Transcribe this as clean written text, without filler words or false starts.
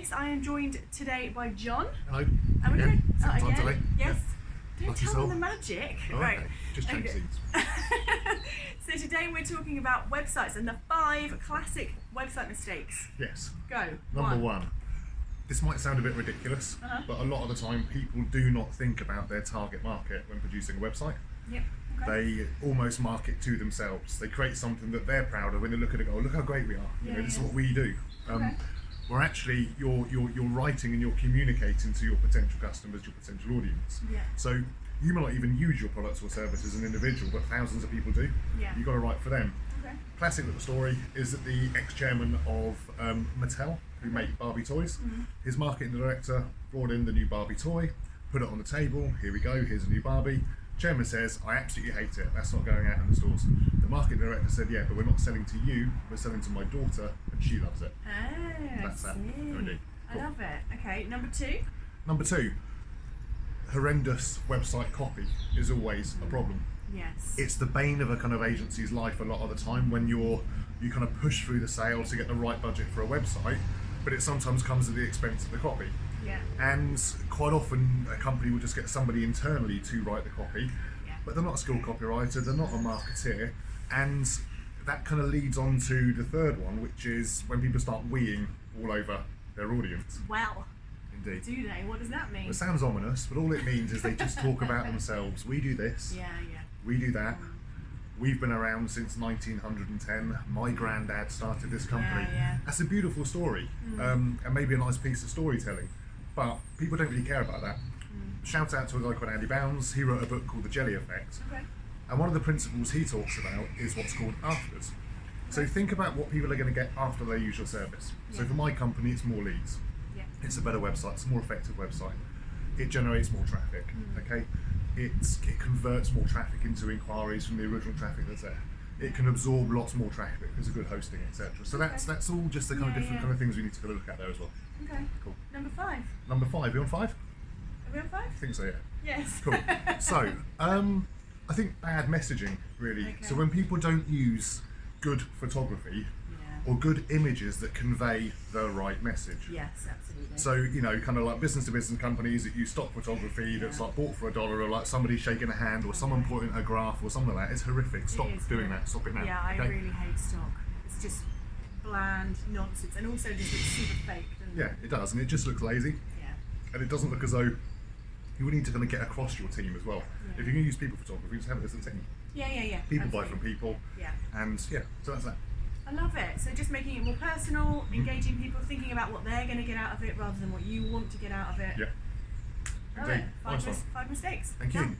Mistakes. I am joined today by John. Hello. And we're going to Time delay. Yes. Yeah. Don't Lucky tell soul. them the magic. Oh, right. okay. Just change seats. So today we're talking about websites and the 5 classic website mistakes. Yes. Go. Number one. This might sound a bit ridiculous, but a lot of the time people do not think about their target market when producing a website. Yep. Okay. They almost market to themselves. They create something that they're proud of when they look at it and go, oh, look how great we are. This is what we do. Where actually you're writing and you're communicating to your potential customers, your potential audience. Yeah. So you might not even use your products or services as an individual, but thousands of people do. Yeah. You've got to write for them. Okay. Classic little story is that the ex-chairman of Mattel, who make Barbie toys, his marketing director brought in the new Barbie toy, put it on the table, here we go, here's a new Barbie. Chairman says, I absolutely hate it, that's not going out in the stores. The marketing director said, yeah, but we're not selling to you, we're selling to my daughter, and she loves it. Oh, That's that. I Cool. love it. Okay, number 2. Number 2, horrendous website copy is always a problem. Yes. It's the bane of a kind of agency's life a lot of the time when you kind of push through the sale to get the right budget for a website, but it sometimes comes at the expense of the copy. Yeah. And quite often a company will just get somebody internally to write the copy, Yeah. but they're not a skilled copywriter, they're not a marketeer, and that kind of leads on to the third one, which is when people start weeing all over their audience. Well, Indeed. do they? What does that mean? It sounds ominous, but all it means is they just talk about themselves. We do this, Yeah. we do that. We've been around since 1910. My granddad started this company. Yeah. That's a beautiful story, and maybe a nice piece of storytelling, but people don't really care about that. Shout out to a guy called Andy Bounds. He wrote a book called The Jelly Effect, Okay. and one of the principles he talks about is what's called afters. So think about what people are going to get after they use your service. So for my company, it's more leads. Yeah. It's a better website, it's a more effective website. It generates more traffic, okay? It converts more traffic into inquiries from the original traffic that's there. It can absorb lots more traffic because of good hosting, etc. So that's all just the kind of different kind of things we need to go look at there as well. Okay. Cool. Number 5. Number 5, you on 5? Are we on 5? I think so, yeah. Yes. Cool. So, I think bad messaging, really. Okay. So when people don't use good photography or good images that convey the right message. Yes, absolutely. So, kind of like business-to-business companies that use stock photography that's like bought for $1, or like somebody shaking a hand or someone putting a graph or something like that. It's horrific. Stop doing that. Stop it now. Yeah, okay? I really hate stock. It's just bland nonsense and also just looks super fake, doesn't it? Yeah, it does, and it just looks lazy. Yeah. And it doesn't look as though you would need to kind of get across your team as well. Yeah. If you're going to use people photography, just have it as a team. Yeah. People buy from people. Yeah. And yeah, so that's that. I love it. So just making it more personal, engaging people, thinking about what they're going to get out of it rather than what you want to get out of it. Yeah. Love Indeed. it. Nice one. 5 mistakes. Thank you. Done.